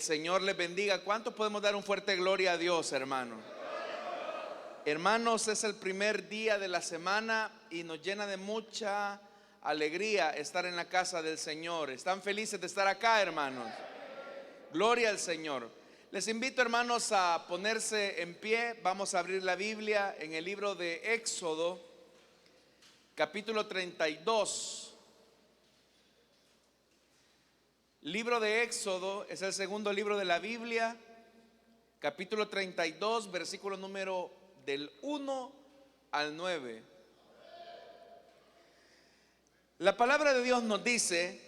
Señor les bendiga. ¿Cuántos podemos dar un fuerte gloria a Dios, hermanos? Hermanos, es el primer día de la semana y nos llena de mucha alegría estar en la casa del Señor. ¿Están felices de estar acá, hermanos? Gloria al Señor. Les invito, hermanos, a ponerse en pie. Vamos a abrir la Biblia en el libro de Éxodo, capítulo 32. Libro de Éxodo es el segundo libro de la Biblia, capítulo 32, versículo número del 1 al 9. La palabra de Dios nos dice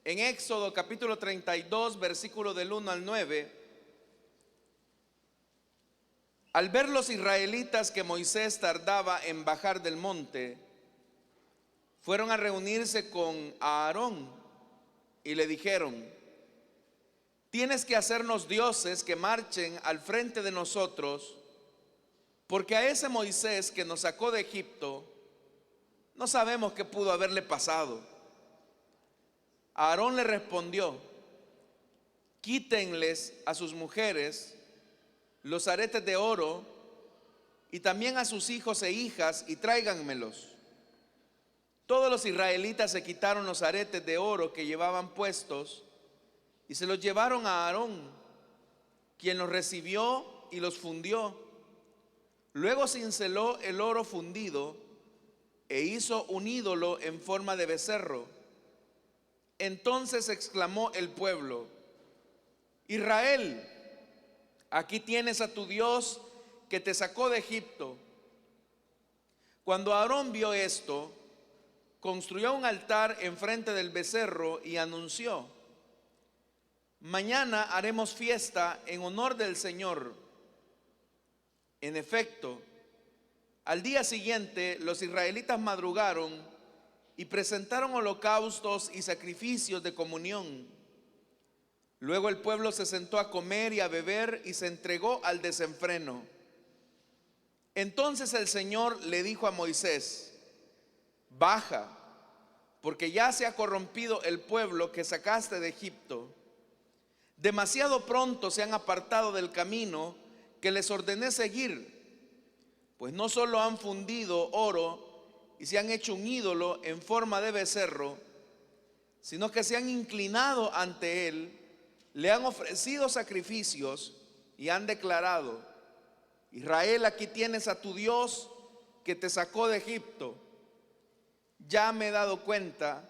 en Éxodo capítulo 32, versículo del 1 al 9: al ver los israelitas que Moisés tardaba en bajar del monte, fueron a reunirse con Aarón y le dijeron: tienes que hacernos dioses que marchen al frente de nosotros, porque a ese Moisés que nos sacó de Egipto no sabemos qué pudo haberle pasado. Aarón le respondió: quítenles a sus mujeres los aretes de oro y también a sus hijos e hijas y tráiganmelos. Todos los israelitas se quitaron los aretes de oro que llevaban puestos y se los llevaron a Aarón, quien los recibió y los fundió. Luego cinceló el oro fundido e hizo un ídolo en forma de becerro. Entonces exclamó el pueblo: Israel, aquí tienes a tu Dios que te sacó de Egipto. Cuando Aarón vio esto, construyó un altar enfrente del becerro y anunció: mañana haremos fiesta en honor del Señor. En efecto, al día siguiente los israelitas madrugaron y presentaron holocaustos y sacrificios de comunión. Luego el pueblo se sentó a comer y a beber y se entregó al desenfreno. Entonces el Señor le dijo a Moisés: baja, porque ya se ha corrompido el pueblo que sacaste de Egipto. Demasiado pronto se han apartado del camino que les ordené seguir, pues no solo han fundido oro y se han hecho un ídolo en forma de becerro, sino que se han inclinado ante él, le han ofrecido sacrificios y han declarado: Israel, aquí tienes a tu Dios que te sacó de Egipto. Ya me he dado cuenta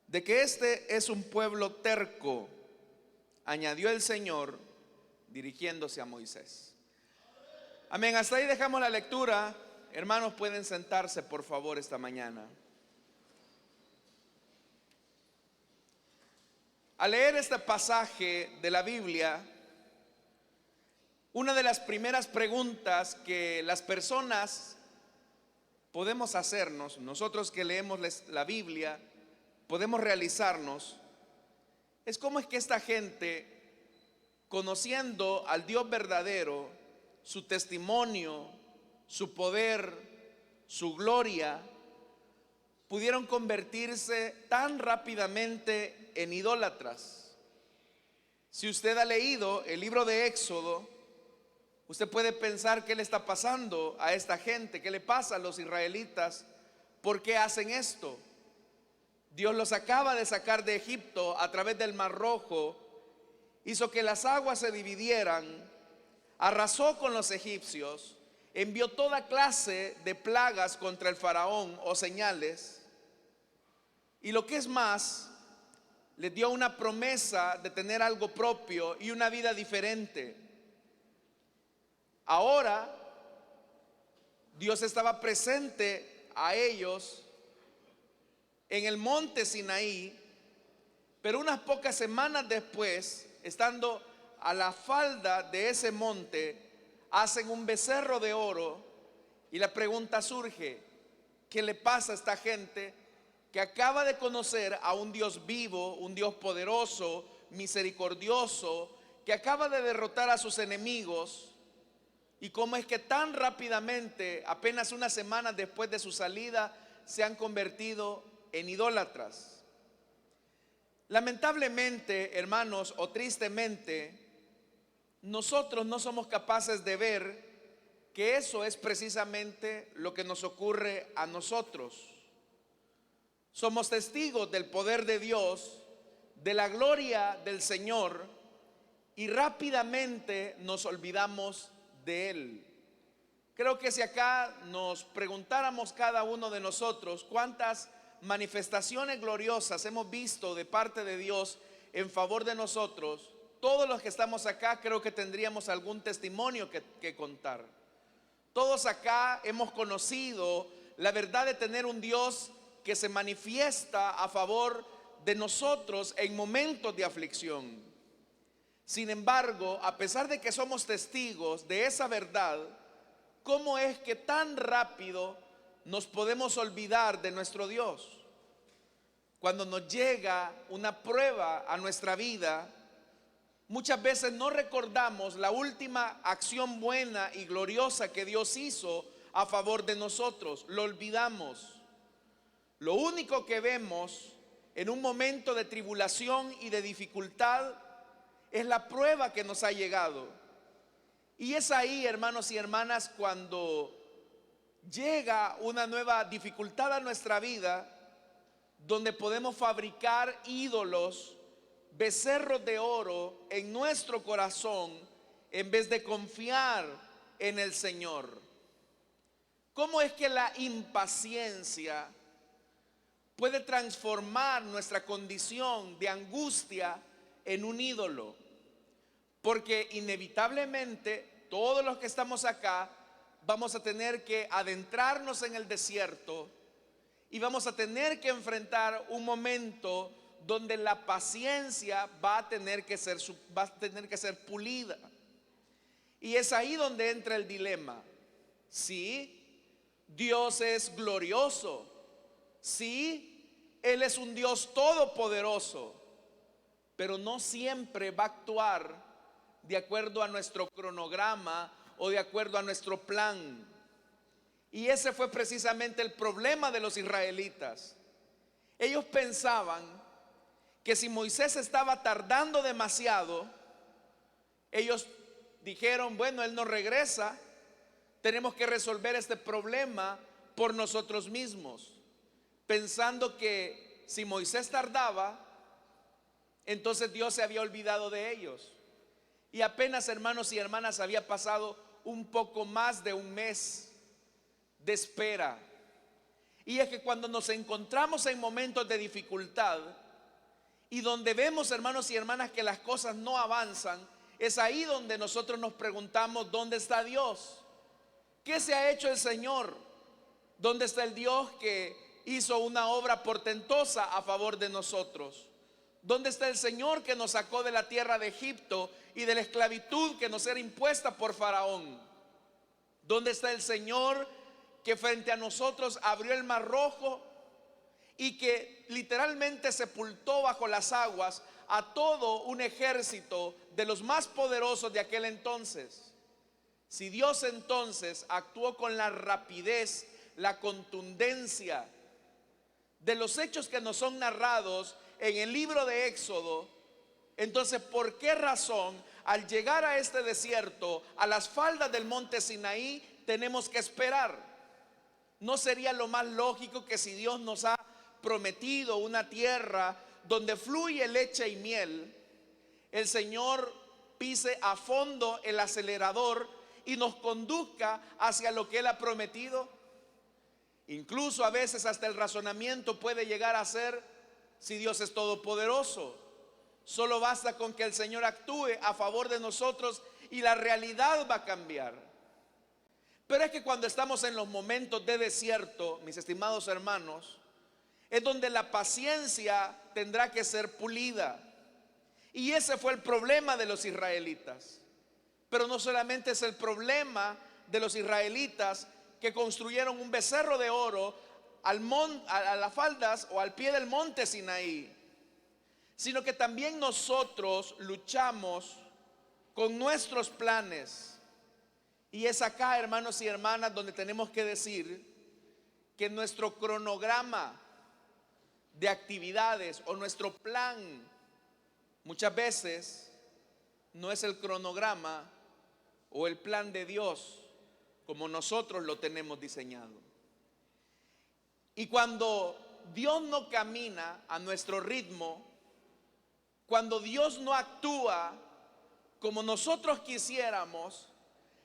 de que este es un pueblo terco, añadió el Señor dirigiéndose a Moisés. Amén, hasta ahí dejamos la lectura. Hermanos, pueden sentarse por favor esta mañana. Al leer este pasaje de la Biblia, una de las primeras preguntas que las personas podemos hacernos, nosotros que leemos la Biblia, podemos realizarnos, es cómo es que esta gente, conociendo al Dios verdadero, su testimonio, su poder, su gloria, pudieron convertirse tan rápidamente en idólatras. Si usted ha leído el libro de Éxodo, usted puede pensar: ¿qué le está pasando a esta gente? ¿Qué le pasa a los israelitas? ¿Por qué hacen esto? Dios los acaba de sacar de Egipto a través del Mar Rojo, hizo que las aguas se dividieran, arrasó con los egipcios, envió toda clase de plagas contra el faraón o señales, y lo que es más, les dio una promesa de tener algo propio y una vida diferente. Ahora Dios estaba presente a ellos en el monte Sinaí, pero unas pocas semanas después, estando a la falda de ese monte, hacen un becerro de oro y la pregunta surge: ¿qué le pasa a esta gente que acaba de conocer a un Dios vivo, un Dios poderoso, misericordioso, que acaba de derrotar a sus enemigos? Y cómo es que tan rápidamente, apenas unas semanas después de su salida, se han convertido en idólatras. Lamentablemente, hermanos, o tristemente, nosotros no somos capaces de ver que eso es precisamente lo que nos ocurre a nosotros. Somos testigos del poder de Dios, de la gloria del Señor, y rápidamente nos olvidamos de Él. Creo que si acá nos preguntáramos cada uno de nosotros cuántas manifestaciones gloriosas hemos visto de parte de Dios en favor de nosotros, todos los que estamos acá creo que tendríamos algún testimonio que contar. Todos acá hemos conocido la verdad de tener un Dios que se manifiesta a favor de nosotros en momentos de aflicción. Sin embargo, a pesar de que somos testigos de esa verdad, ¿cómo es que tan rápido nos podemos olvidar de nuestro Dios? Cuando nos llega una prueba a nuestra vida, muchas veces no recordamos la última acción buena y gloriosa que Dios hizo a favor de nosotros. Lo olvidamos. Lo único que vemos en un momento de tribulación y de dificultad es la prueba que nos ha llegado. Y es ahí, hermanos y hermanas, cuando llega una nueva dificultad a nuestra vida, donde podemos fabricar ídolos, becerros de oro en nuestro corazón, en vez de confiar en el Señor. ¿Cómo es que la impaciencia puede transformar nuestra condición de angustia en un ídolo? Porque inevitablemente todos los que estamos acá vamos a tener que adentrarnos en el desierto y vamos a tener que enfrentar un momento donde la paciencia va a tener que ser pulida. Y es ahí donde entra el dilema. Sí, Dios es glorioso. Sí, Él es un Dios todopoderoso, pero no siempre va a actuar de acuerdo a nuestro cronograma o de acuerdo a nuestro plan. Y ese fue precisamente el problema de los israelitas. Ellos pensaban que si Moisés estaba tardando demasiado, ellos dijeron, bueno, él no regresa, tenemos que resolver este problema por nosotros mismos, pensando que si Moisés tardaba, entonces Dios se había olvidado de ellos. Y apenas, hermanos y hermanas, había pasado un poco más de un mes de espera. Y es que cuando nos encontramos en momentos de dificultad y donde vemos, hermanos y hermanas, que las cosas no avanzan, es ahí donde nosotros nos preguntamos, ¿dónde está Dios? ¿Qué se ha hecho el Señor? ¿Dónde está el Dios que hizo una obra portentosa a favor de nosotros? ¿Dónde está el Señor que nos sacó de la tierra de Egipto y de la esclavitud que nos era impuesta por Faraón? ¿Dónde está el Señor que frente a nosotros abrió el mar rojo y que literalmente sepultó bajo las aguas a todo un ejército de los más poderosos de aquel entonces? Si Dios entonces actuó con la rapidez, la contundencia de los hechos que nos son narrados en el libro de Éxodo, entonces ¿por qué razón al llegar a este desierto, a las faldas del monte Sinaí, tenemos que esperar? ¿No sería lo más lógico que si Dios nos ha prometido una tierra donde fluye leche y miel, el Señor pise a fondo el acelerador y nos conduzca hacia lo que Él ha prometido? Incluso a veces hasta el razonamiento puede llegar a ser, si Dios es todopoderoso, solo basta con que el Señor actúe a favor de nosotros y la realidad va a cambiar. Pero es que cuando estamos en los momentos de desierto, mis estimados hermanos, es donde la paciencia tendrá que ser pulida. Y ese fue el problema de los israelitas. Pero no solamente es el problema de los israelitas que construyeron un becerro de oro a las faldas o al pie del monte Sinaí, sino que también nosotros luchamos con nuestros planes. Y es acá, hermanos y hermanas, donde tenemos que decir que nuestro cronograma de actividades o nuestro plan muchas veces no es el cronograma o el plan de Dios como nosotros lo tenemos diseñado. Y cuando Dios no camina a nuestro ritmo, cuando Dios no actúa como nosotros quisiéramos,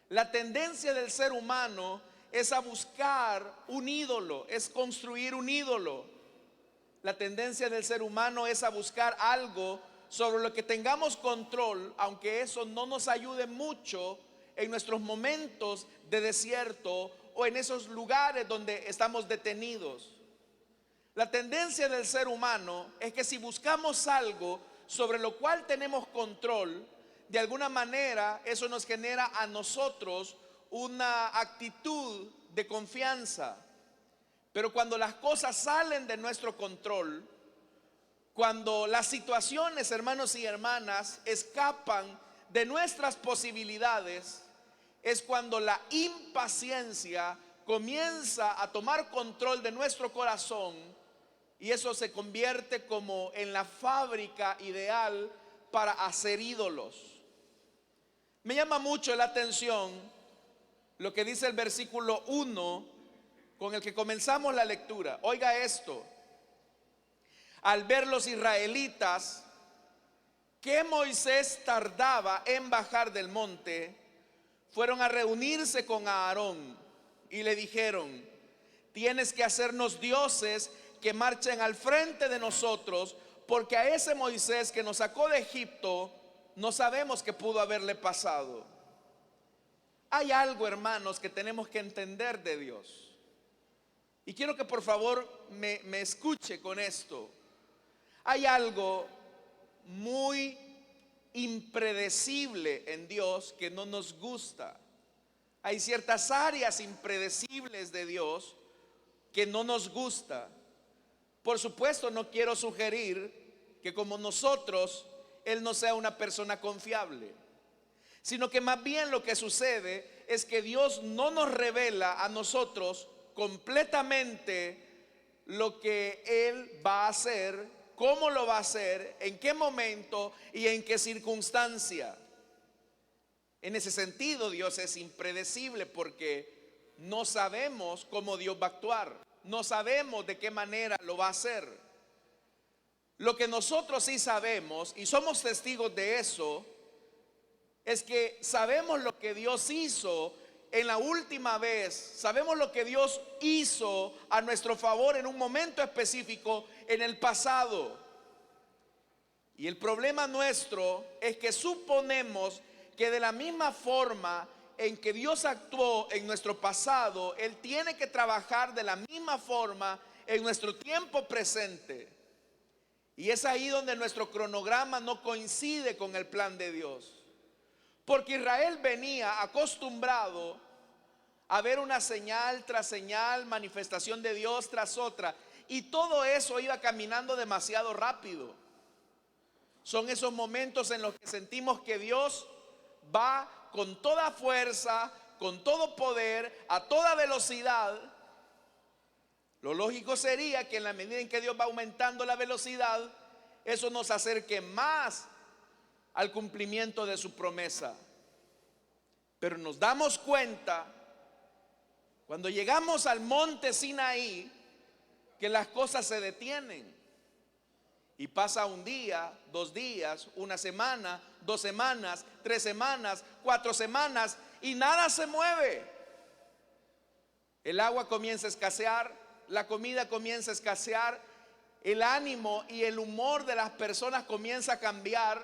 la tendencia del ser humano es a buscar un ídolo, es construir un ídolo. La tendencia del ser humano es a buscar algo sobre lo que tengamos control, aunque eso no nos ayude mucho en nuestros momentos de desierto o en esos lugares donde estamos detenidos. La tendencia del ser humano es que si buscamos algo sobre lo cual tenemos control, de alguna manera eso nos genera a nosotros una actitud de confianza. Pero cuando las cosas salen de nuestro control, cuando las situaciones, hermanos y hermanas, escapan de nuestras posibilidades, es cuando la impaciencia comienza a tomar control de nuestro corazón y eso se convierte como en la fábrica ideal para hacer ídolos. Me llama mucho la atención lo que dice el versículo 1 con el que comenzamos la lectura. Oiga esto: al ver los israelitas que Moisés tardaba en bajar del monte, fueron a reunirse con Aarón y le dijeron: tienes que hacernos dioses que marchen al frente de nosotros, porque a ese Moisés que nos sacó de Egipto no sabemos qué pudo haberle pasado. Hay algo, hermanos, que tenemos que entender de Dios. Y quiero que por favor me escuche con esto. Hay algo muy impredecible en Dios que no nos gusta. Hay ciertas áreas impredecibles de Dios que no nos gusta. Por supuesto, no quiero sugerir que como nosotros Él no sea una persona confiable, sino que más bien lo que sucede es que Dios no nos revela a nosotros completamente lo que Él va a hacer, cómo lo va a hacer, en qué momento y en qué circunstancia. En ese sentido, Dios es impredecible porque no sabemos cómo Dios va a actuar, no sabemos de qué manera lo va a hacer. Lo que nosotros sí sabemos, y somos testigos de eso, es que sabemos lo que Dios hizo en la última vez, sabemos lo que Dios hizo a nuestro favor en un momento específico en el pasado. Y el problema nuestro es que suponemos que de la misma forma en que Dios actuó en nuestro pasado, Él tiene que trabajar de la misma forma en nuestro tiempo presente. Y es ahí donde nuestro cronograma no coincide con el plan de Dios. Porque Israel venía acostumbrado a ver una señal tras señal, manifestación de Dios tras otra, y todo eso iba caminando demasiado rápido. Son esos momentos en los que sentimos que Dios va con toda fuerza, con todo poder, a toda velocidad. Lo lógico sería que en la medida en que Dios va aumentando la velocidad, eso nos acerque más al cumplimiento de su promesa. Pero nos damos cuenta cuando llegamos al monte Sinaí que las cosas se detienen. Y pasa un día, 2 días, 1 semana, 2 semanas, 3 semanas, 4 semanas y nada se mueve. El agua comienza a escasear, la comida comienza a escasear, el ánimo y el humor de las personas comienza a cambiar.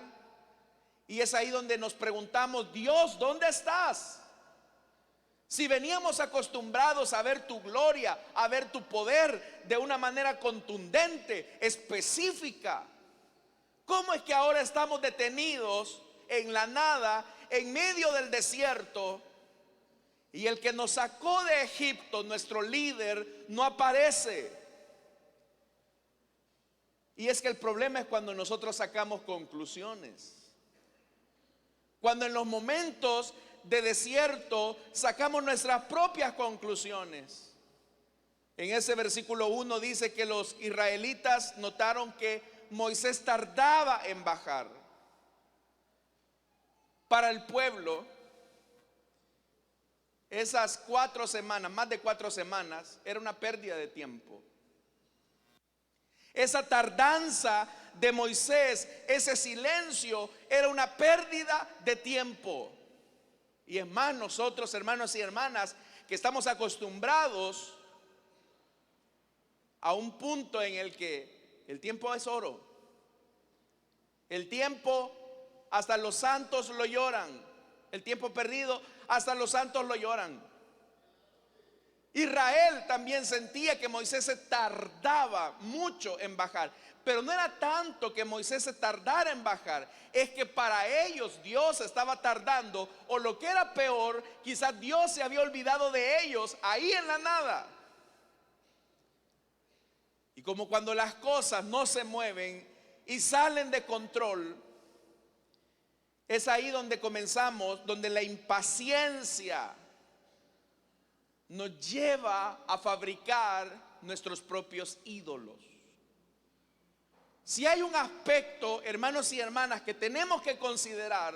Y es ahí donde nos preguntamos: Dios, ¿dónde estás? Si veníamos acostumbrados a ver tu gloria, a ver tu poder de una manera contundente, específica, ¿cómo es que ahora estamos detenidos en la nada, en medio del desierto? Y el que nos sacó de Egipto, nuestro líder, no aparece. Y es que el problema es cuando nosotros sacamos conclusiones. Cuando en los momentos de desierto sacamos nuestras propias conclusiones. En ese versículo 1 dice que los israelitas notaron que Moisés tardaba en bajar. Para el pueblo, esas 4 semanas, más de 4 semanas, era una pérdida de tiempo. Esa tardanza de Moisés, ese silencio, era una pérdida de tiempo. Y es más, nosotros, hermanos y hermanas, que estamos acostumbrados a un punto en el que el tiempo es oro. El tiempo, hasta los santos lo lloran. El tiempo perdido, hasta los santos lo lloran. Israel también sentía que Moisés se tardaba mucho en bajar, pero no era tanto que Moisés se tardara en bajar, es que para ellos Dios estaba tardando, o lo que era peor, quizás Dios se había olvidado de ellos ahí en la nada. Y como cuando las cosas no se mueven y salen de control, es ahí donde comenzamos, donde la impaciencia nos lleva a fabricar nuestros propios ídolos. Si hay un aspecto, hermanos y hermanas, que tenemos que considerar,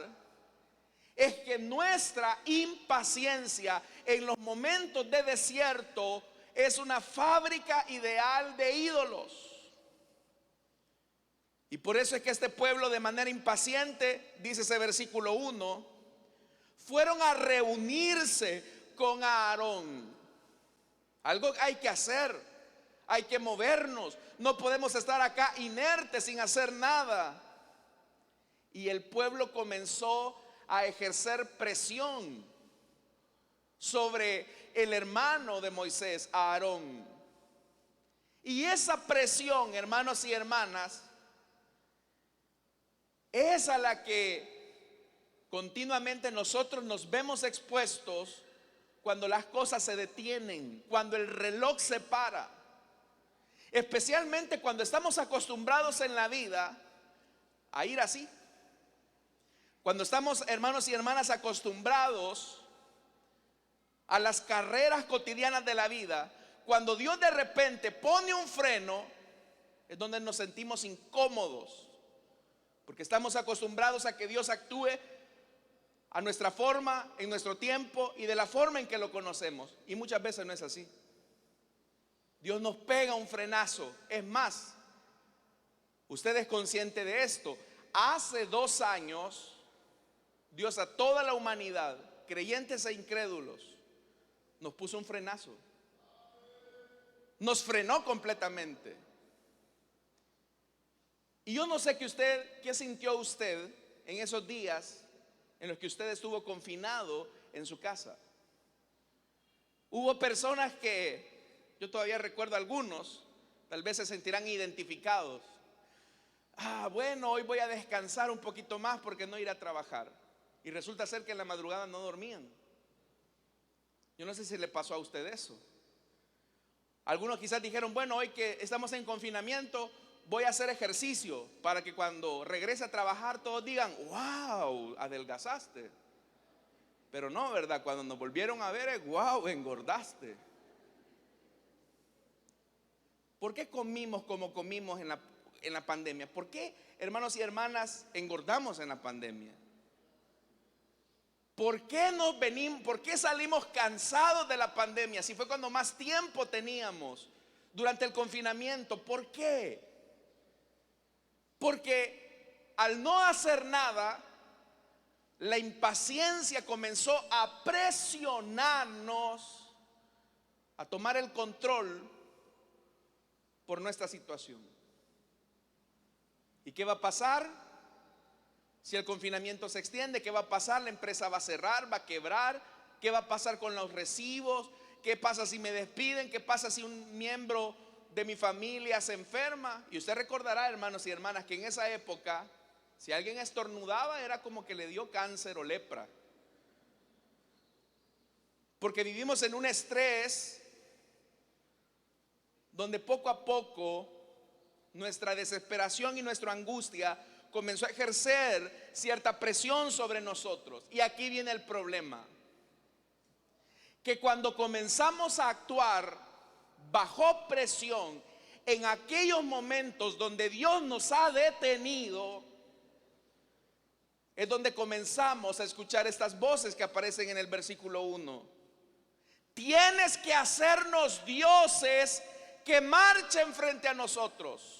es que nuestra impaciencia en los momentos de desierto es una fábrica ideal de ídolos. Y por eso es que este pueblo, de manera impaciente, dice ese versículo 1, fueron a reunirse con Aarón. Algo hay que hacer, hay que movernos. No podemos estar acá inertes sin hacer nada. Y el pueblo comenzó a ejercer presión sobre el hermano de Moisés, Aarón. Y esa presión, hermanos y hermanas, es a la que continuamente nosotros nos vemos expuestos cuando las cosas se detienen, cuando el reloj se para. Especialmente cuando estamos acostumbrados en la vida a ir así. Cuando estamos, hermanos y hermanas, acostumbrados a las carreras cotidianas de la vida, cuando Dios de repente pone un freno, es donde nos sentimos incómodos. Porque estamos acostumbrados a que Dios actúe a nuestra forma, en nuestro tiempo y de la forma en que lo conocemos. Y muchas veces no es así. Dios nos pega un frenazo. Es más, usted es consciente de esto. Hace 2 años, Dios a toda la humanidad, creyentes e incrédulos, nos puso un frenazo. Nos frenó completamente. Y yo no sé qué sintió usted en esos días en los que usted estuvo confinado en su casa. Hubo personas que, yo todavía recuerdo algunos, tal vez se sentirán identificados. Bueno, hoy voy a descansar un poquito más porque no iré a trabajar. Y resulta ser que en la madrugada no dormían. Yo no sé si le pasó a usted eso. Algunos quizás dijeron, bueno, hoy que estamos en confinamiento, voy a hacer ejercicio para que cuando regrese a trabajar todos digan, wow, adelgazaste. Pero no, ¿verdad? Cuando nos volvieron a ver es, wow, engordaste. ¿Por qué comimos como comimos en la pandemia? ¿Por qué, hermanos y hermanas, engordamos en la pandemia? ¿Por qué salimos cansados de la pandemia? Si fue cuando más tiempo teníamos durante el confinamiento. ¿Por qué? Porque al no hacer nada, la impaciencia comenzó a presionarnos a tomar el control por nuestra situación. ¿Y qué va a pasar? Si el confinamiento se extiende, ¿qué va a pasar? La empresa va a cerrar, va a quebrar. ¿Qué va a pasar con los recibos? ¿Qué pasa si me despiden? ¿Qué pasa si un miembro de mi familia se enferma? Y usted recordará, hermanos y hermanas, que en esa época, si alguien estornudaba, era como que le dio cáncer o lepra. Porque vivimos en un estrés donde poco a poco nuestra desesperación y nuestra angustia comenzó a ejercer cierta presión sobre nosotros. Y aquí viene el problema: que cuando comenzamos a actuar bajo presión, en aquellos momentos donde Dios nos ha detenido, es donde comenzamos a escuchar estas voces que aparecen en el versículo 1. Tienes que hacernos dioses que marchen frente a nosotros.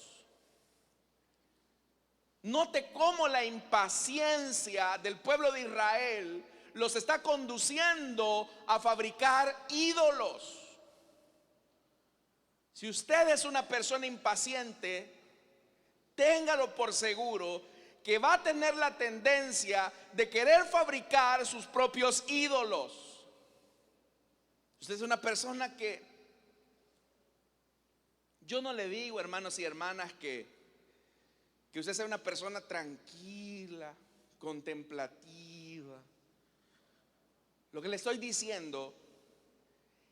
Note cómo la impaciencia del pueblo de Israel los está conduciendo a fabricar ídolos. Si usted es una persona impaciente, téngalo por seguro que va a tener la tendencia de querer fabricar sus propios ídolos. Usted es una persona que, yo no le digo, hermanos y hermanas, que usted sea una persona tranquila, contemplativa. Lo que le estoy diciendo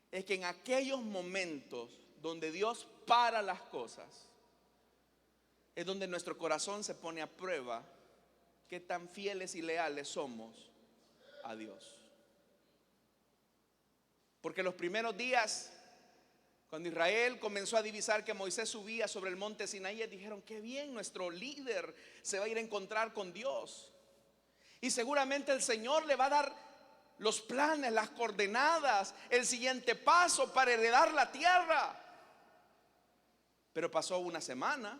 es que en aquellos momentos donde Dios para las cosas, es donde nuestro corazón se pone a prueba qué tan fieles y leales somos a Dios. Porque los primeros días, cuando Israel comenzó a divisar que Moisés subía sobre el monte Sinaí, dijeron: qué bien, nuestro líder se va a ir a encontrar con Dios. Y seguramente el Señor le va a dar los planes, las coordenadas, el siguiente paso para heredar la tierra. Pero pasó una semana,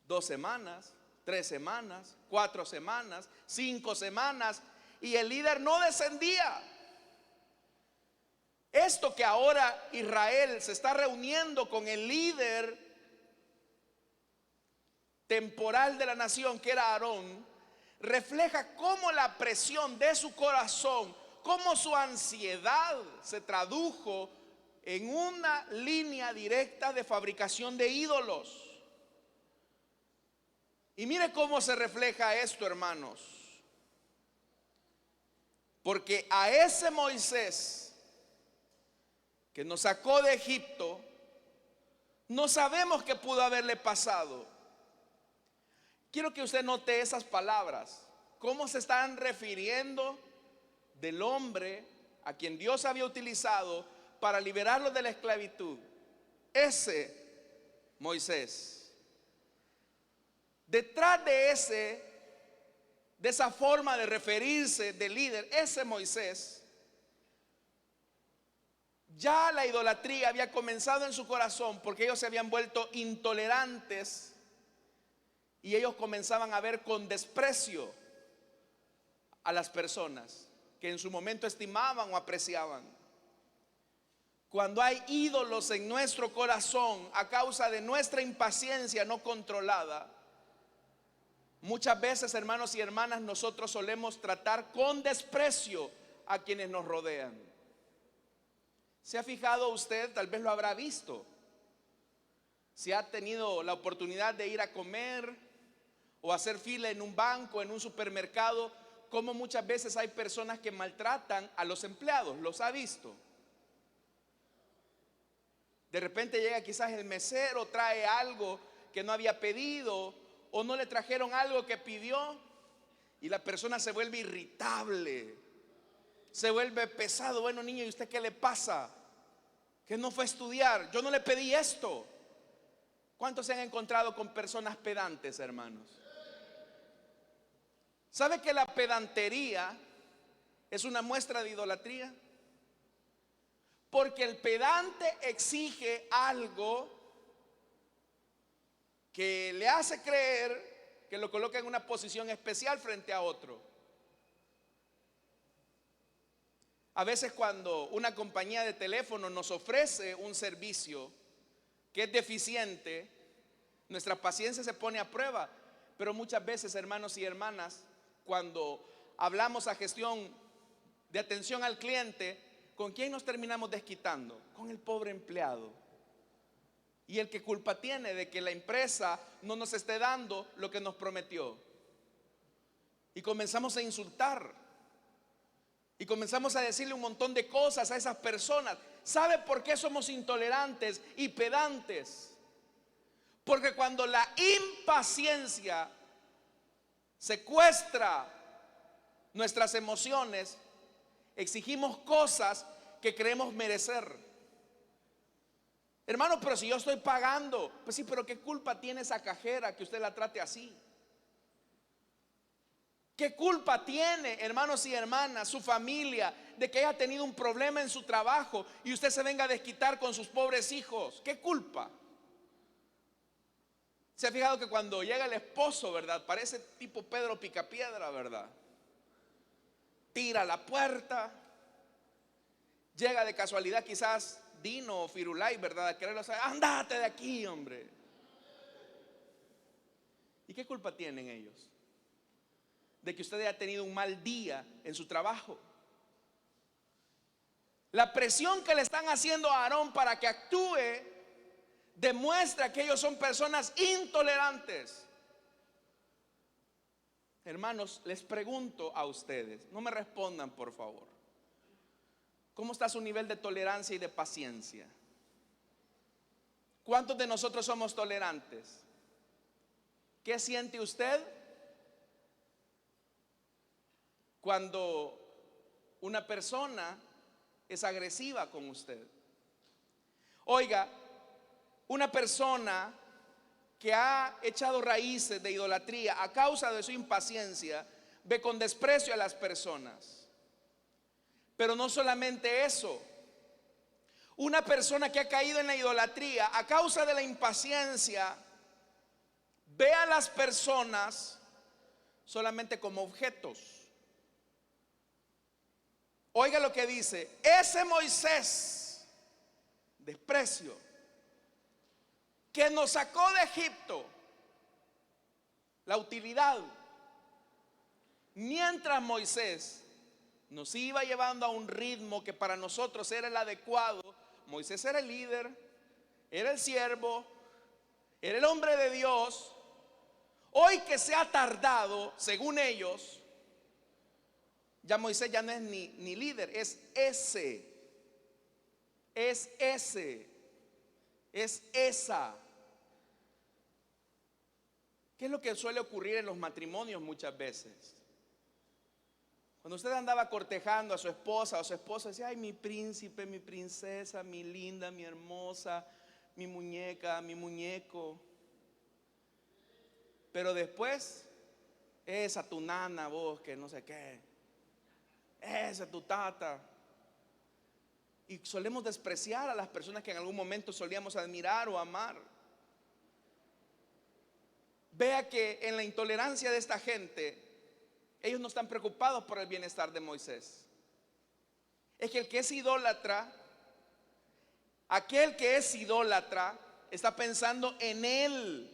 2 semanas, 3 semanas, 4 semanas, 5 semanas, y el líder no descendía. Esto que ahora Israel se está reuniendo con el líder temporal de la nación, que era Aarón, refleja cómo la presión de su corazón, cómo su ansiedad se tradujo en una línea directa de fabricación de ídolos. Y mire cómo se refleja esto, hermanos. Porque a ese Moisés que nos sacó de Egipto, no sabemos qué pudo haberle pasado. Quiero que usted note esas palabras, cómo se están refiriendo del hombre a quien Dios había utilizado para liberarlo de la esclavitud. Ese Moisés. Detrás de esa forma de referirse del líder, ese Moisés, ya la idolatría había comenzado en su corazón, porque ellos se habían vuelto intolerantes y ellos comenzaban a ver con desprecio a las personas que en su momento estimaban o apreciaban. Cuando hay ídolos en nuestro corazón a causa de nuestra impaciencia no controlada, muchas veces, hermanos y hermanas, nosotros solemos tratar con desprecio a quienes nos rodean. ¿Se ha fijado usted? Tal vez lo habrá visto. Si ha tenido la oportunidad de ir a comer o hacer fila en un banco, en un supermercado, como muchas veces hay personas que maltratan a los empleados. ¿Los ha visto? De repente llega quizás el mesero, trae algo que no había pedido, o no le trajeron algo que pidió, y la persona se vuelve irritable, se vuelve pesado. Bueno, niño, ¿y usted qué le pasa? Que no fue a estudiar, yo no le pedí esto. ¿Cuántos se han encontrado con personas pedantes, hermanos? ¿Sabe que la pedantería es una muestra de idolatría? Porque el pedante exige algo que le hace creer que lo coloca en una posición especial frente a otro. A veces cuando una compañía de teléfono nos ofrece un servicio que es deficiente, nuestra paciencia se pone a prueba. Pero muchas veces, hermanos y hermanas, cuando hablamos a gestión de atención al cliente, ¿con quién nos terminamos desquitando? Con el pobre empleado. Y el que culpa tiene de que la empresa no nos esté dando lo que nos prometió. Y comenzamos a insultar. Y comenzamos a decirle un montón de cosas a esas personas. ¿Sabe por qué somos intolerantes y pedantes? Porque cuando la impaciencia secuestra nuestras emociones, exigimos cosas que creemos merecer. Hermano, pero si yo estoy pagando. Pues sí, pero ¿qué culpa tiene esa cajera que usted la trate así? ¿Qué culpa tiene, hermanos y hermanas, su familia, de que haya tenido un problema en su trabajo y usted se venga a desquitar con sus pobres hijos? ¿Qué culpa? ¿Se ha fijado que cuando llega el esposo, verdad, parece tipo Pedro Picapiedra, verdad? Tira la puerta, llega de casualidad quizás Dino o Firulay, ¿verdad? A quererlo saber, andate de aquí, hombre. ¿Y qué culpa tienen ellos de que usted haya tenido un mal día en su trabajo? La presión que le están haciendo a Aarón para que actúe demuestra que ellos son personas intolerantes. Hermanos, les pregunto a ustedes, no me respondan por favor, ¿cómo está su nivel de tolerancia y de paciencia? ¿Cuántos de nosotros somos tolerantes? ¿Qué siente usted cuando una persona es agresiva con usted? Oiga, una persona que ha echado raíces de idolatría a causa de su impaciencia ve con desprecio a las personas. Pero no solamente eso, una persona que ha caído en la idolatría a causa de la impaciencia ve a las personas solamente como objetos. Oiga lo que dice: ese Moisés, desprecio, que nos sacó de Egipto, la utilidad, mientras Moisés nos iba llevando a un ritmo que para nosotros era el adecuado. Moisés era el líder, era el siervo, era el hombre de Dios. Hoy que se ha tardado, según ellos, ya Moisés ya no es ni líder, es esa. ¿Qué es lo que suele ocurrir en los matrimonios muchas veces? Cuando usted andaba cortejando a su esposa o su esposa decía: ay, mi príncipe, mi princesa, mi linda, mi hermosa, mi muñeca, mi muñeco. Pero después, esa tu nana, vos que no sé qué, esa tu tata. Y solemos despreciar a las personas que en algún momento solíamos admirar o amar. Vea que en la intolerancia de esta gente, ellos no están preocupados por el bienestar de Moisés. Es que el que es idólatra, aquel que es idólatra, está pensando en él.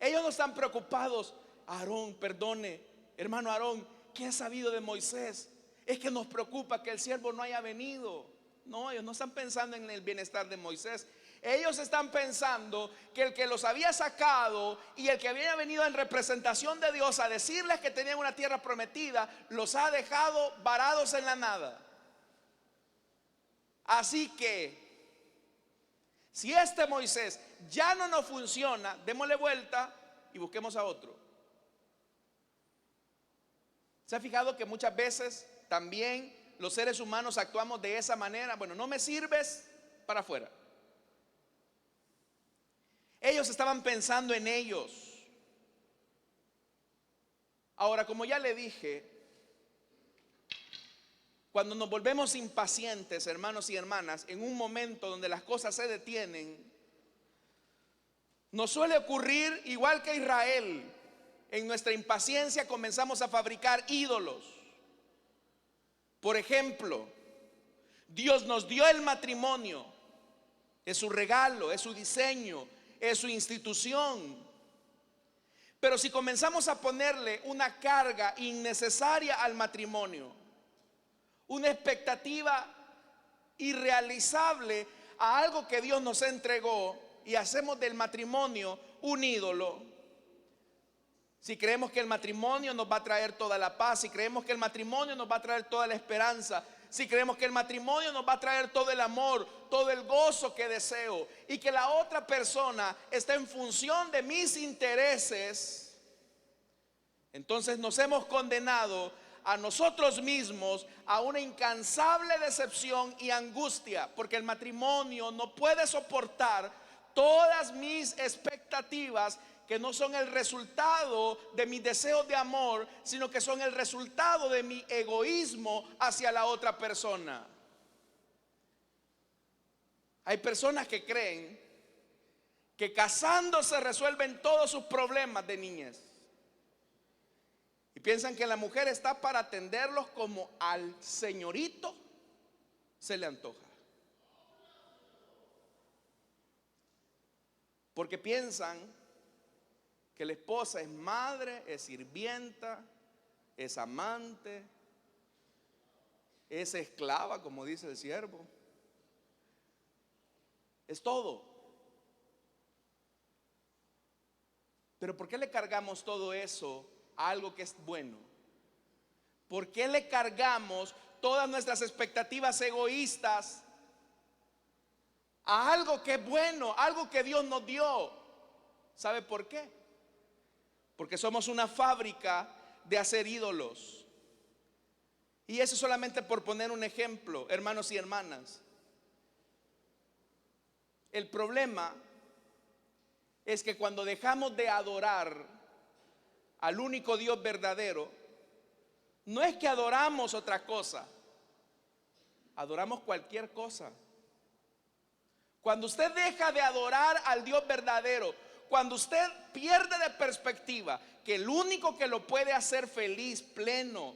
Ellos no están preocupados: Aarón, perdone, hermano Aarón, ¿qué has sabido de Moisés? Es que nos preocupa que el siervo no haya venido. No, ellos no están pensando en el bienestar de Moisés. Ellos están pensando que el que los había sacado y el que había venido en representación de Dios a decirles que tenían una tierra prometida, los ha dejado varados en la nada. Así que, si este Moisés ya no nos funciona, démosle vuelta y busquemos a otro. ¿Se ha fijado que muchas veces también los seres humanos actuamos de esa manera? Bueno, no me sirves, para afuera. Ellos estaban pensando en ellos. Ahora, como ya le dije, cuando nos volvemos impacientes, hermanos y hermanas, en un momento donde las cosas se detienen, nos suele ocurrir igual que Israel. En nuestra impaciencia comenzamos a fabricar ídolos. Por ejemplo, Dios nos dio el matrimonio, es su regalo, es su diseño, es su institución. Pero si comenzamos a ponerle una carga innecesaria al matrimonio, una expectativa irrealizable a algo que Dios nos entregó, y hacemos del matrimonio un ídolo, si creemos que el matrimonio nos va a traer toda la paz, si creemos que el matrimonio nos va a traer toda la esperanza, si creemos que el matrimonio nos va a traer todo el amor, todo el gozo que deseo, y que la otra persona está en función de mis intereses, entonces nos hemos condenado a nosotros mismos a una incansable decepción y angustia, porque el matrimonio no puede soportar todas mis expectativas que no son el resultado de mis deseos de amor, sino que son el resultado de mi egoísmo hacia la otra persona. Hay personas que creen que casándose resuelven todos sus problemas de niñez. Y piensan que la mujer está para atenderlos como al señorito se le antoja. Porque piensan que la esposa es madre, es sirvienta, es amante, es esclava, como dice el siervo. Es todo. Pero ¿por qué le cargamos todo eso a algo que es bueno? ¿Por qué le cargamos todas nuestras expectativas egoístas a algo que es bueno, algo que Dios nos dio? ¿Sabe por qué? Porque somos una fábrica de hacer ídolos. Y eso solamente por poner un ejemplo, hermanos y hermanas. El problema es que cuando dejamos de adorar al único Dios verdadero, no es que adoramos otra cosa, adoramos cualquier cosa. Cuando usted deja de adorar al Dios verdadero, cuando usted pierde de perspectiva que el único que lo puede hacer feliz, pleno,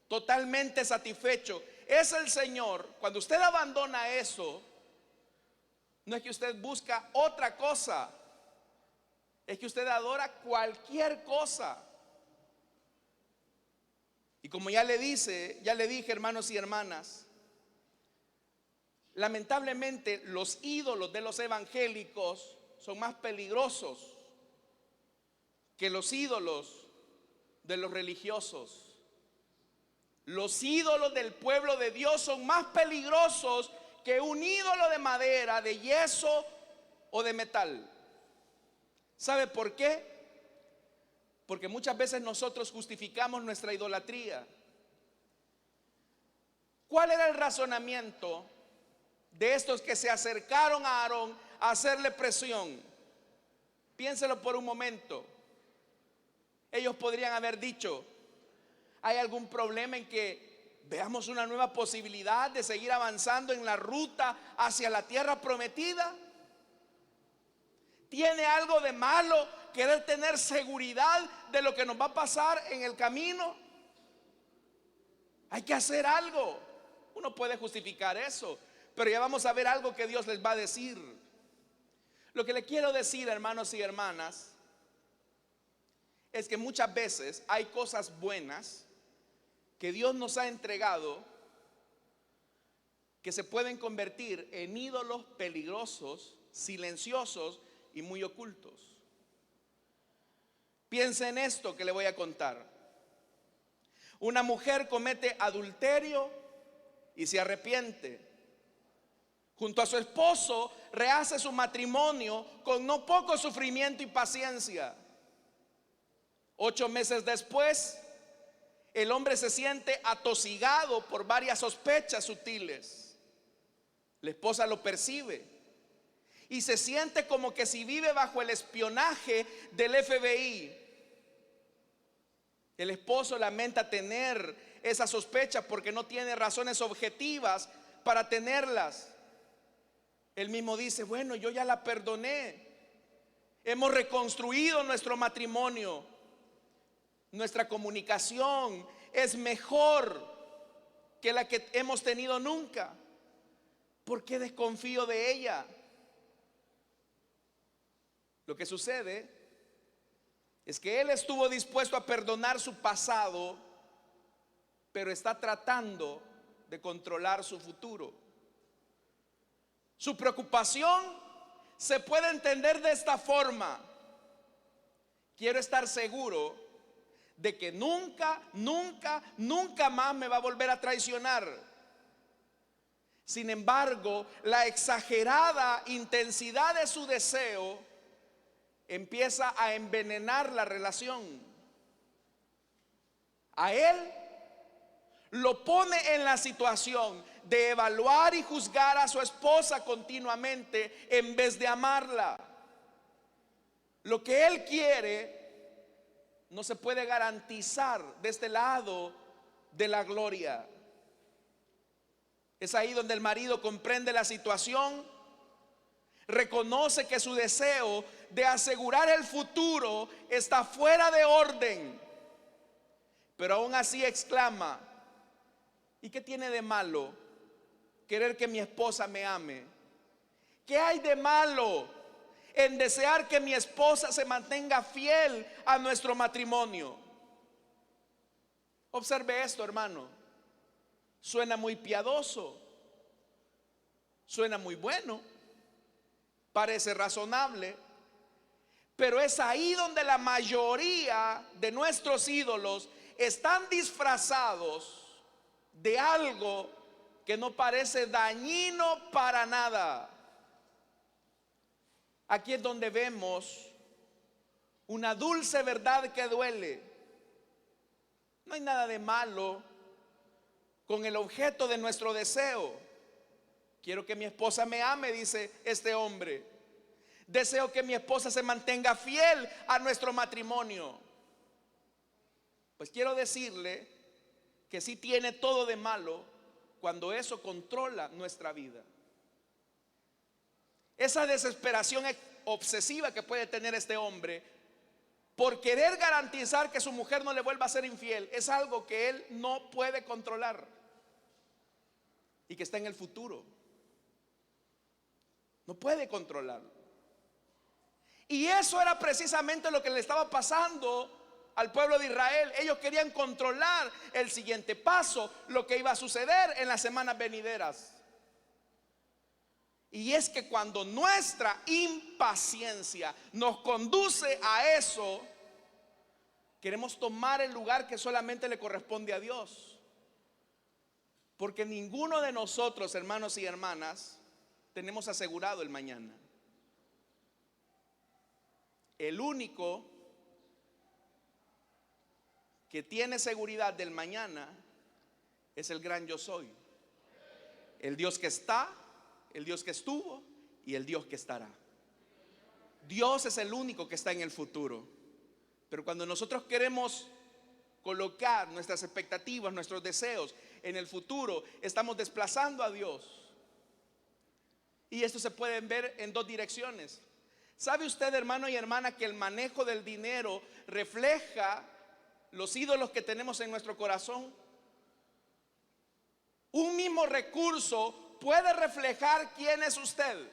totalmente satisfecho es el Señor, cuando usted abandona eso, no es que usted busca otra cosa, es que usted adora cualquier cosa. Y como ya le dije, hermanos y hermanas, lamentablemente los ídolos de los evangélicos son más peligrosos que los ídolos de los religiosos. Los ídolos del pueblo de Dios son más peligrosos que un ídolo de madera, de yeso o de metal. ¿Sabe por qué? Porque muchas veces nosotros justificamos nuestra idolatría. ¿Cuál era el razonamiento de estos que se acercaron a Aarón a hacerle presión? Piénselo por un momento. Ellos podrían haber dicho: ¿hay algún problema en que veamos una nueva posibilidad de seguir avanzando en la ruta hacia la tierra prometida? ¿Tiene algo de malo querer tener seguridad de lo que nos va a pasar en el camino? Hay que hacer algo. Uno puede justificar eso, pero ya vamos a ver algo que Dios les va a decir. Lo que le quiero decir, hermanos y hermanas, es que muchas veces hay cosas buenas que Dios nos ha entregado que se pueden convertir en ídolos peligrosos, silenciosos y muy ocultos. Piense en esto que le voy a contar. Una mujer comete adulterio y se arrepiente. Junto a su esposo rehace su matrimonio con no poco sufrimiento y paciencia. 8 meses después, el hombre se siente atosigado por varias sospechas sutiles. La esposa lo percibe y se siente como que si vive bajo el espionaje del FBI. El esposo lamenta tener esa sospecha porque no tiene razones objetivas para tenerlas. Él mismo dice: bueno, yo ya la perdoné. Hemos reconstruido nuestro matrimonio. Nuestra comunicación es mejor que la que hemos tenido nunca. ¿Por qué desconfío de ella? Lo que sucede es que él estuvo dispuesto a perdonar su pasado, pero está tratando de controlar su futuro. Su preocupación se puede entender de esta forma: quiero estar seguro de que nunca más me va a volver a traicionar. Sin embargo, la exagerada intensidad de su deseo empieza a envenenar la relación. A él lo pone en la situación de evaluar y juzgar a su esposa continuamente en vez de amarla. Lo que él quiere no se puede garantizar de este lado de la gloria. Es ahí donde el marido comprende la situación, reconoce que su deseo de asegurar el futuro está fuera de orden, pero aún así exclama: ¿y qué tiene de malo querer que mi esposa me ame? ¿Qué hay de malo en desear que mi esposa se mantenga fiel a nuestro matrimonio? Observe esto, hermano. Suena muy piadoso, suena muy bueno, parece razonable, pero es ahí donde la mayoría de nuestros ídolos están disfrazados de algo que no parece dañino para nada. Aquí es donde vemos una dulce verdad que duele. No hay nada de malo con el objeto de nuestro deseo. Quiero que mi esposa me ame, dice este hombre. Deseo que mi esposa se mantenga fiel a nuestro matrimonio. Pues quiero decirle que sí tiene todo de malo cuando eso controla nuestra vida. Esa desesperación obsesiva que puede tener este hombre por querer garantizar que su mujer no le vuelva a ser infiel es algo que él no puede controlar y que está en el futuro. No puede controlarlo. Y eso era precisamente lo que le estaba pasando al pueblo de Israel. Ellos querían controlar el siguiente paso, lo que iba a suceder en las semanas venideras. Y es que cuando nuestra impaciencia nos conduce a eso, queremos tomar el lugar que solamente le corresponde a Dios. Porque ninguno de nosotros, hermanos y hermanas, tenemos asegurado el mañana. El único que tiene seguridad del mañana es el gran yo soy. El Dios que está, el Dios que estuvo y el Dios que estará. Dios es el único que está en el futuro. Pero cuando nosotros queremos colocar nuestras expectativas, nuestros deseos en el futuro, estamos desplazando a Dios. Y esto se puede ver en dos direcciones. ¿Sabe usted, hermano y hermana, que el manejo del dinero refleja los ídolos que tenemos en nuestro corazón? Un mismo recurso puede reflejar quién es usted.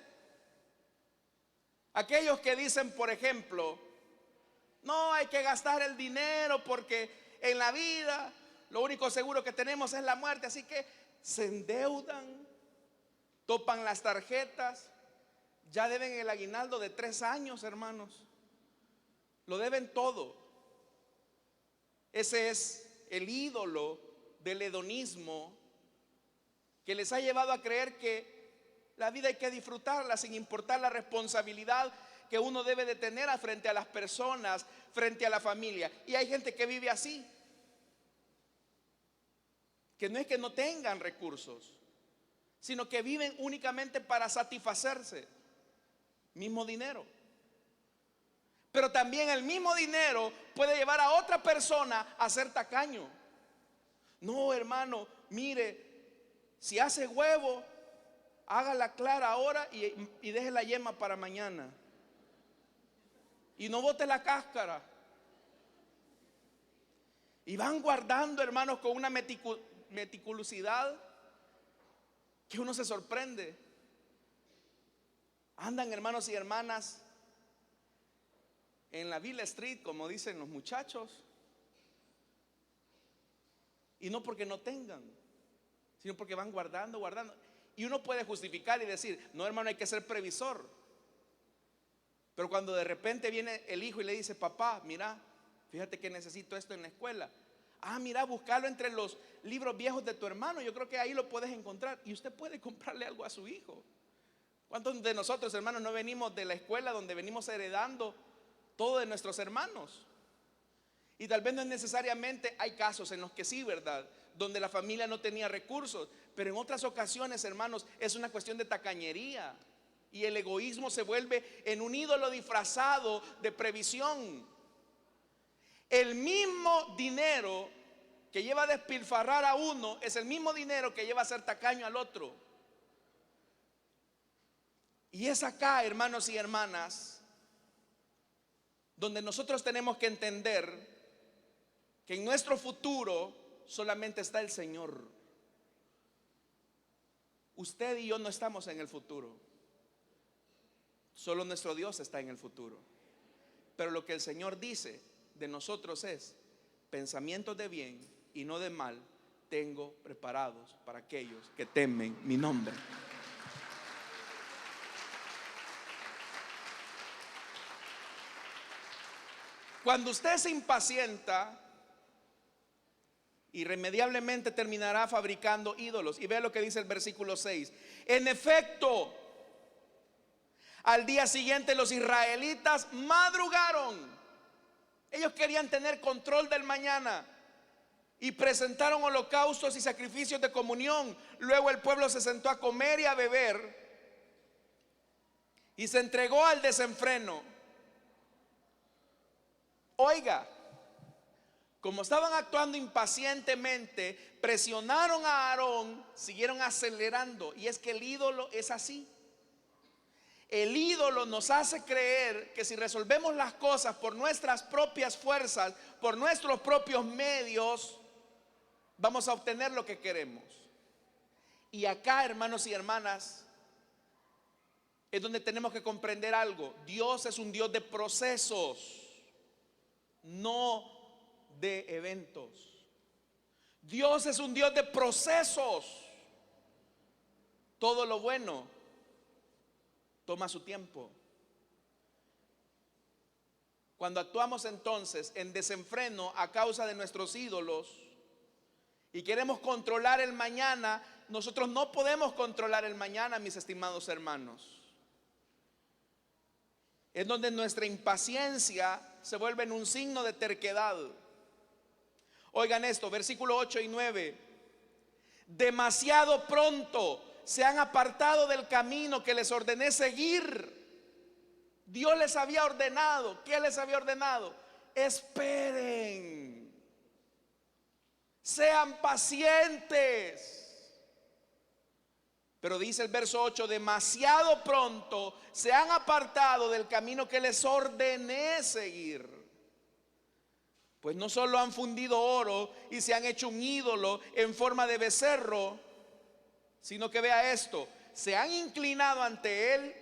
Aquellos que dicen, por ejemplo, no hay que gastar el dinero porque en la vida lo único seguro que tenemos es la muerte, así que se endeudan, topan las tarjetas. Ya deben el aguinaldo de 3 años, hermanos. Lo deben todo. Ese es el ídolo del hedonismo que les ha llevado a creer que la vida hay que disfrutarla sin importar la responsabilidad que uno debe de tener frente a las personas, frente a la familia. Y hay gente que vive así, que no es que no tengan recursos, sino que viven únicamente para satisfacerse. Mismo dinero. Pero también el mismo dinero puede llevar a otra persona a ser tacaño. No, hermano, mire, si hace huevo, hágala clara ahora y deje la yema para mañana. Y no bote la cáscara. Y van guardando, hermanos, con una meticulosidad que uno se sorprende. Andan, hermanos y hermanas, en la Villa Street, como dicen los muchachos, y no porque no tengan, sino porque van guardando. Y uno puede justificar y decir, no, hermano, hay que ser previsor. Pero cuando de repente viene el hijo y le dice, papá, mira, fíjate que necesito esto en la escuela. Ah, mira, buscarlo entre los libros viejos de tu hermano, yo creo que ahí lo puedes encontrar. Y usted puede comprarle algo a su hijo. ¿Cuántos de nosotros, hermanos, no venimos de la escuela donde venimos heredando todo de nuestros hermanos? Y tal vez no es necesariamente, hay casos en los que sí, ¿verdad? donde la familia no tenía recursos. Pero en otras ocasiones, hermanos, es una cuestión de tacañería. Y el egoísmo se vuelve en un ídolo disfrazado de previsión. El mismo dinero que lleva a despilfarrar a uno es el mismo dinero que lleva a ser tacaño al otro. Y es acá, hermanos y hermanas, donde nosotros tenemos que entender que en nuestro futuro solamente está el Señor. Usted y yo no estamos en el futuro. Solo nuestro Dios está en el futuro. Pero lo que el Señor dice de nosotros es: pensamientos de bien y no de mal tengo preparados para aquellos que temen mi nombre. Cuando usted se impacienta, irremediablemente terminará fabricando ídolos. Y vea lo que dice el versículo 6. En efecto, al día siguiente los israelitas madrugaron. Ellos querían tener control del mañana y presentaron holocaustos y sacrificios de comunión. Luego el pueblo se sentó a comer y a beber y se entregó al desenfreno. Oiga, como estaban actuando impacientemente, presionaron a Aarón, siguieron acelerando. Y es que el ídolo es así. El ídolo nos hace creer que si resolvemos las cosas por nuestras propias fuerzas, por nuestros propios medios, vamos a obtener lo que queremos. Y acá, hermanos y hermanas, es donde tenemos que comprender algo. Dios es un Dios de procesos, no de eventos. Dios es un Dios de procesos. Todo lo bueno toma su tiempo. Cuando actuamos entonces en desenfreno a causa de nuestros ídolos y queremos controlar el mañana, nosotros no podemos controlar el mañana, mis estimados hermanos. Es donde nuestra impaciencia se vuelve en un signo de terquedad. Oigan esto, versículo 8 y 9. Demasiado pronto se han apartado del camino que les ordené seguir. Dios les había ordenado. ¿Qué les había ordenado? Esperen. Sean pacientes. Pero dice el verso 8, demasiado pronto se han apartado del camino que les ordené seguir. Pues no solo han fundido oro y se han hecho un ídolo en forma de becerro, sino que vea esto, se han inclinado ante él,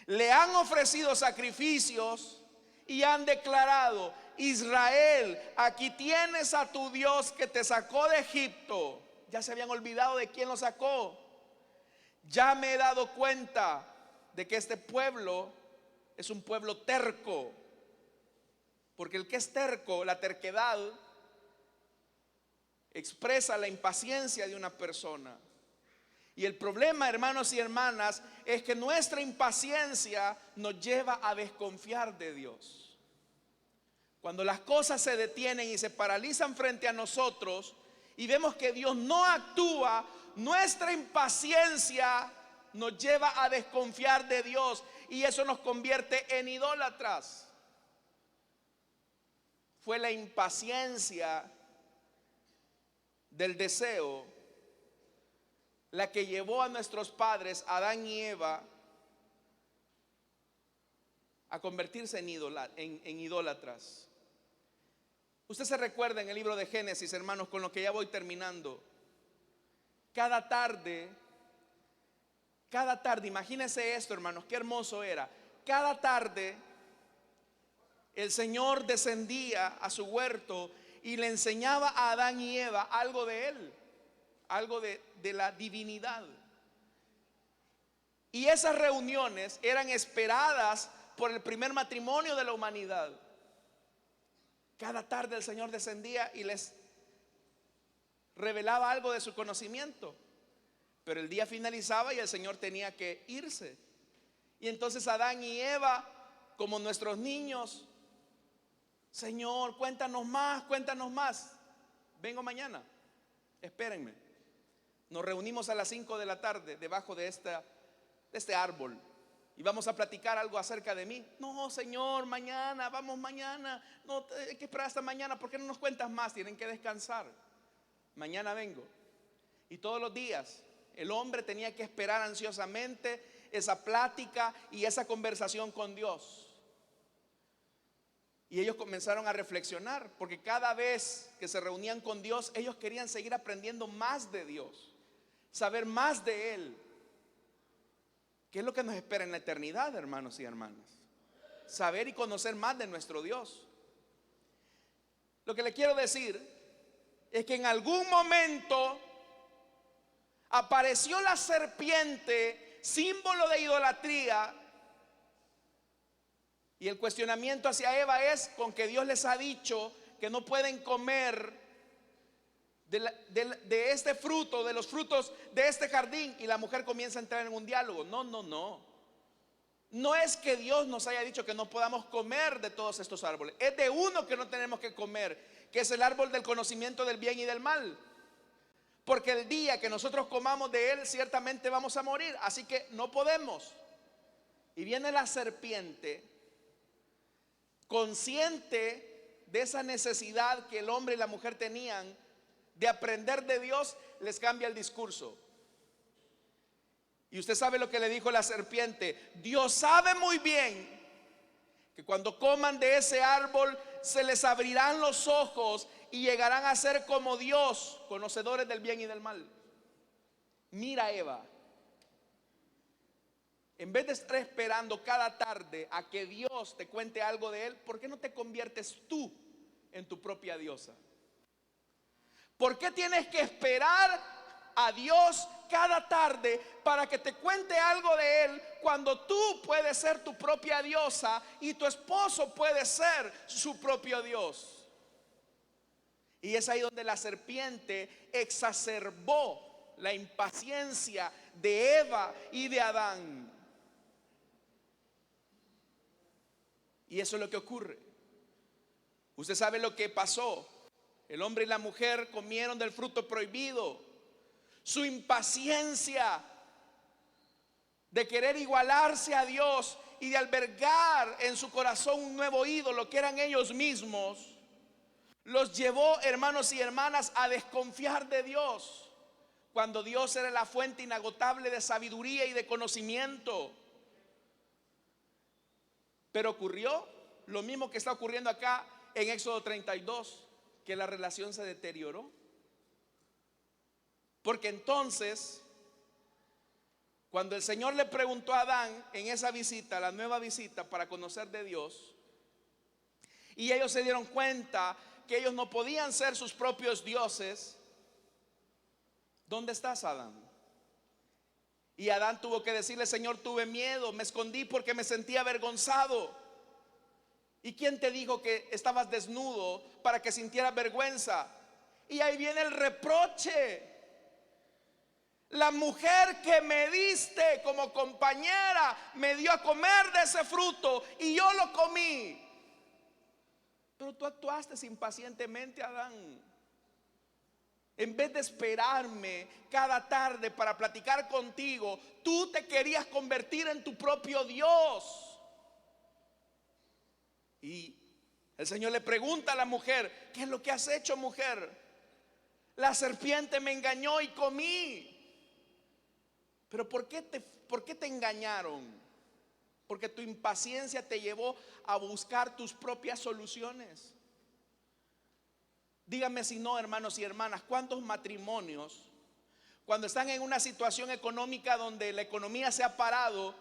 le han ofrecido sacrificios y han declarado: Israel, aquí tienes a tu Dios que te sacó de Egipto. Ya se habían olvidado de quién lo sacó. Ya me he dado cuenta de que este pueblo es un pueblo terco. Porque el que es terco, la terquedad, expresa la impaciencia de una persona. Y el problema, hermanos y hermanas, es que nuestra impaciencia nos lleva a desconfiar de Dios. Cuando las cosas se detienen y se paralizan frente a nosotros y vemos que Dios no actúa, nuestra impaciencia nos lleva a desconfiar de Dios y eso nos convierte en idólatras. Fue la impaciencia del deseo la que llevó a nuestros padres, Adán y Eva, a convertirse en idólatras. Usted se recuerda en el libro de Génesis, hermanos, con lo que ya voy terminando. Cada tarde, imagínense esto, hermanos, qué hermoso era. Cada tarde el Señor descendía a su huerto y le enseñaba a Adán y Eva algo de él, algo de la divinidad. Y esas reuniones eran esperadas por el primer matrimonio de la humanidad. Cada tarde el Señor descendía y les revelaba algo de su conocimiento. Pero el día finalizaba y el Señor tenía que irse. Y entonces Adán y Eva, como nuestros niños: Señor, cuéntanos más, vengo mañana. espérenme. Nos reunimos a las 5 de la tarde debajo de este árbol y vamos a platicar algo acerca de mí. No, Señor, mañana, vamos mañana. No, hay que esperar hasta mañana. ¿Por qué no nos cuentas más? Tienen que descansar. Mañana vengo. Y todos los días el hombre tenía que esperar ansiosamente esa plática y esa conversación con Dios. Y ellos comenzaron a reflexionar, porque cada vez que se reunían con Dios, ellos querían seguir aprendiendo más de Dios, saber más de Él. ¿Qué es lo que nos espera en la eternidad, hermanos y hermanas? Saber y conocer más de nuestro Dios. Lo que le quiero decir es que en algún momento apareció la serpiente, símbolo de idolatría. Y el cuestionamiento hacia Eva es con que Dios les ha dicho que no pueden comer de este fruto, de los frutos de este jardín. Y la mujer comienza a entrar en un diálogo. No. No es que Dios nos haya dicho que no podamos comer de todos estos árboles. Es de uno que no tenemos que comer, que es el árbol del conocimiento del bien y del mal. Porque el día que nosotros comamos de él, ciertamente vamos a morir. Así que no podemos. Y viene la serpiente, consciente de esa necesidad que el hombre y la mujer tenían de aprender de Dios, les cambia el discurso. Y usted sabe lo que le dijo la serpiente. Dios sabe muy bien que cuando coman de ese árbol se les abrirán los ojos y llegarán a ser como Dios, conocedores del bien y del mal. Mira, Eva, en vez de estar esperando cada tarde a que Dios te cuente algo de Él, ¿por qué no te conviertes tú en tu propia diosa? ¿Por qué tienes que esperar a Dios cada tarde para que te cuente algo de Él, cuando tú puedes ser tu propia diosa y tu esposo puede ser su propio Dios? Y es ahí donde la serpiente exacerbó la impaciencia de Eva y de Adán. Y eso es lo que ocurre. Usted sabe lo que pasó. El hombre y la mujer comieron del fruto prohibido. Su impaciencia de querer igualarse a Dios y de albergar en su corazón un nuevo ídolo que eran ellos mismos, los llevó, hermanos y hermanas, a desconfiar de Dios, cuando Dios era la fuente inagotable de sabiduría y de conocimiento. Pero ocurrió lo mismo que está ocurriendo acá en Éxodo 32, que la relación se deterioró. Porque entonces, cuando el Señor le preguntó a Adán en esa visita, la nueva visita para conocer de Dios, y ellos se dieron cuenta que ellos no podían ser sus propios dioses, ¿dónde estás, Adán? Y Adán tuvo que decirle: Señor, tuve miedo, me escondí porque me sentía avergonzado. ¿Y quién te dijo que estabas desnudo para que sintieras vergüenza? Y ahí viene el reproche. La mujer que me diste como compañera me dio a comer de ese fruto y yo lo comí. Pero tú actuaste impacientemente, Adán. En vez de esperarme cada tarde para platicar contigo, tú te querías convertir en tu propio Dios. Y el Señor le pregunta a la mujer: ¿qué es lo que has hecho, mujer? La serpiente me engañó y comí. Pero ¿por qué te engañaron? Porque tu impaciencia te llevó a buscar tus propias soluciones. Díganme si no, hermanos y hermanas, ¿cuántos matrimonios, cuando están en una situación económica donde la economía se ha parado,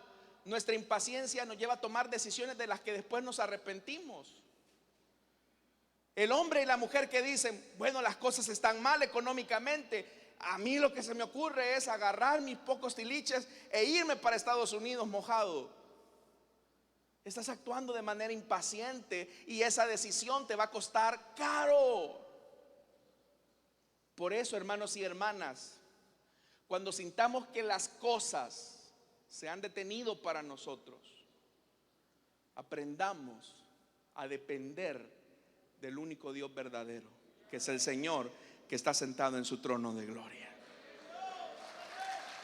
nuestra impaciencia nos lleva a tomar decisiones de las que después nos arrepentimos? El hombre y la mujer que dicen: bueno, las cosas están mal económicamente, a mí lo que se me ocurre es agarrar mis pocos tiliches e irme para Estados Unidos mojado. Estás actuando de manera impaciente y esa decisión te va a costar caro. Por eso, hermanos y hermanas, cuando sintamos que las cosas se han detenido para nosotros, aprendamos a depender del único Dios verdadero, que es el Señor que está sentado en su trono de gloria.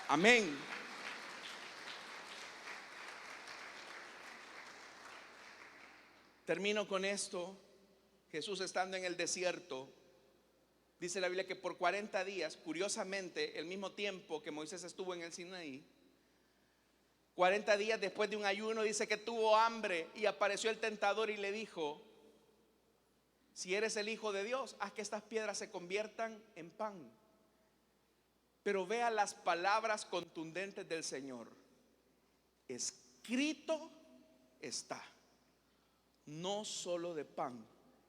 Amén. Termino con esto. Jesús, estando en el desierto, dice la Biblia que por 40 días, curiosamente, el mismo tiempo que Moisés estuvo en el Sinaí, 40 días después de un ayuno, dice que tuvo hambre y apareció el tentador y le dijo: si eres el Hijo de Dios, haz que estas piedras se conviertan en pan. Pero vea las palabras contundentes del Señor: escrito está, no solo de pan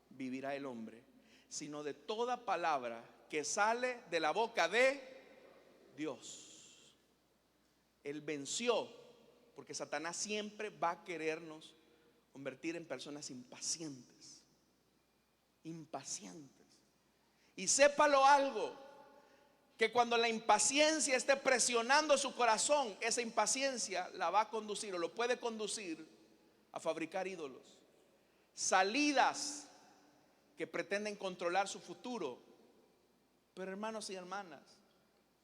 vivirá el hombre, sino de toda palabra que sale de la boca de Dios. Él venció, porque Satanás siempre va a querernos convertir en personas impacientes. Impacientes. Y sépalo algo, que cuando la impaciencia esté presionando su corazón, esa impaciencia la va a conducir, o lo puede conducir, a fabricar ídolos, salidas que pretenden controlar su futuro. Pero hermanos y hermanas,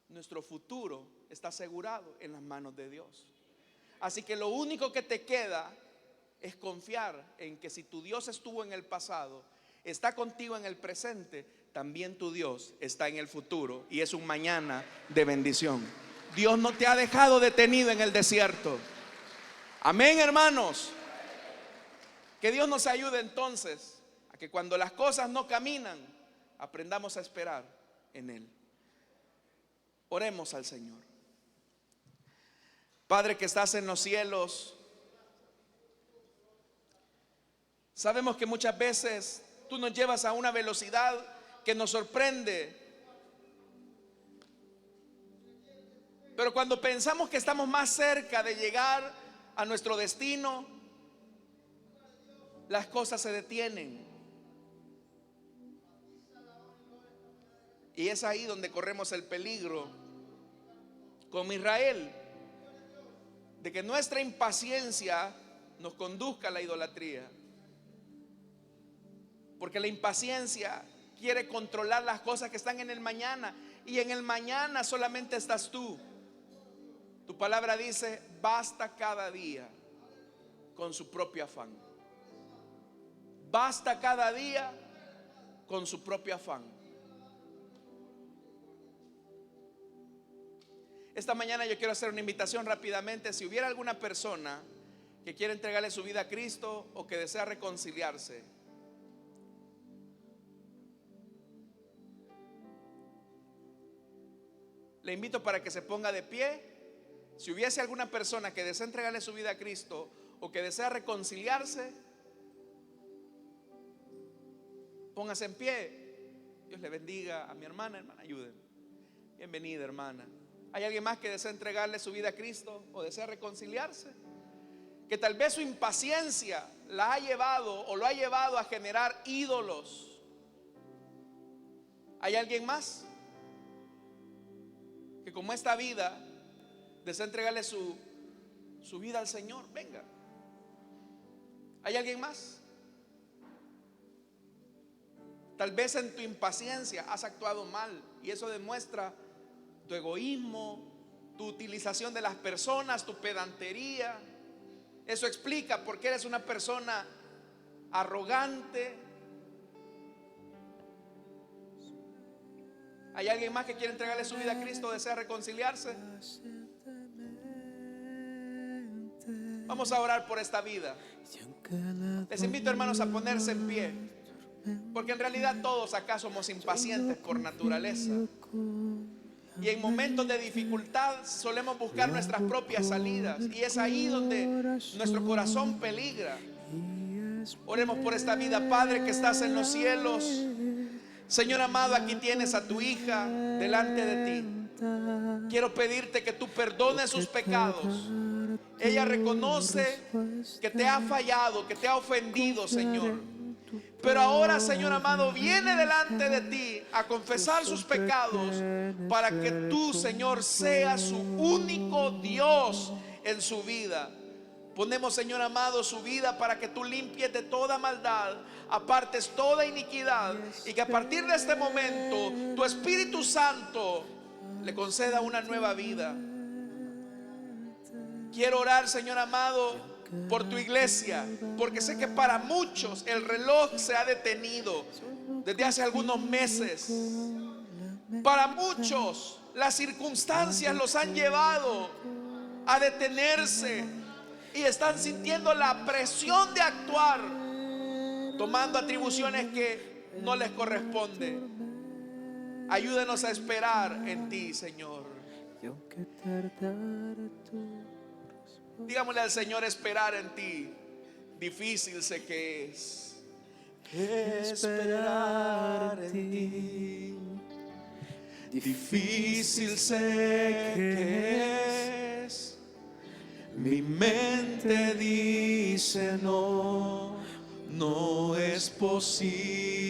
nuestro futuro está asegurado en las manos de Dios. Así que lo único que te queda es confiar en que si tu Dios estuvo en el pasado, está contigo en el presente, también tu Dios está en el futuro, y es un mañana de bendición. Dios no te ha dejado detenido en el desierto. Amén, hermanos. Que Dios nos ayude entonces a que cuando las cosas no caminan, aprendamos a esperar en Él. Oremos al Señor. Padre que estás en los cielos, sabemos que muchas veces tú nos llevas a una velocidad que nos sorprende. Pero cuando pensamos que estamos más cerca de llegar a nuestro destino, las cosas se detienen. Y es ahí donde corremos el peligro, como Israel, de que nuestra impaciencia nos conduzca a la idolatría. Porque la impaciencia quiere controlar las cosas que están en el mañana, y en el mañana solamente estás tú. Tu palabra dice: basta cada día con su propio afán. Basta cada día con su propio afán. Esta mañana yo quiero hacer una invitación rápidamente. Si hubiera alguna persona que quiere entregarle su vida a Cristo o que desea reconciliarse, le invito para que se ponga de pie. Si hubiese alguna persona que desea entregarle su vida a Cristo o que desea reconciliarse, póngase en pie. Dios le bendiga a mi hermana. Hermana, ayúdenme. Bienvenida, hermana. ¿Hay alguien más que desea entregarle su vida a Cristo o desea reconciliarse? Que tal vez su impaciencia la ha llevado o lo ha llevado a generar ídolos. ¿Hay alguien más que, como esta vida, desea entregarle su vida al Señor? Venga. ¿Hay alguien más? Tal vez en tu impaciencia has actuado mal, y eso demuestra tu egoísmo, tu utilización de las personas, tu pedantería. Eso explica por qué eres una persona arrogante. ¿Hay alguien más que quiere entregarle su vida a Cristo o desea reconciliarse? Vamos a orar por esta vida. Les invito, hermanos, a ponerse en pie, porque en realidad todos acá somos impacientes por naturaleza, y en momentos de dificultad solemos buscar nuestras propias salidas, y es ahí donde nuestro corazón peligra. Oremos por esta vida. Padre que estás en los cielos, Señor amado, aquí tienes a tu hija delante de ti. Quiero pedirte que tú perdones sus pecados. Ella reconoce que te ha fallado, que te ha ofendido, Señor. Pero ahora, Señor amado, viene delante de ti a confesar sus pecados, para que tú, Señor, seas su único Dios en su vida. Ponemos, Señor amado, su vida para que tú limpies de toda maldad, apartes toda iniquidad, y que a partir de este momento tu Espíritu Santo le conceda una nueva vida. Quiero orar, Señor amado, por tu iglesia, porque sé que para muchos el reloj se ha detenido desde hace algunos meses. Para muchos las circunstancias los han llevado a detenerse y están sintiendo la presión de actuar, tomando atribuciones que no les corresponden. Ayúdanos a esperar en ti, Señor. Digámosle al Señor: esperar en ti, difícil sé que es. Esperar en ti, difícil sé que es. Mi mente dice no, no es posible.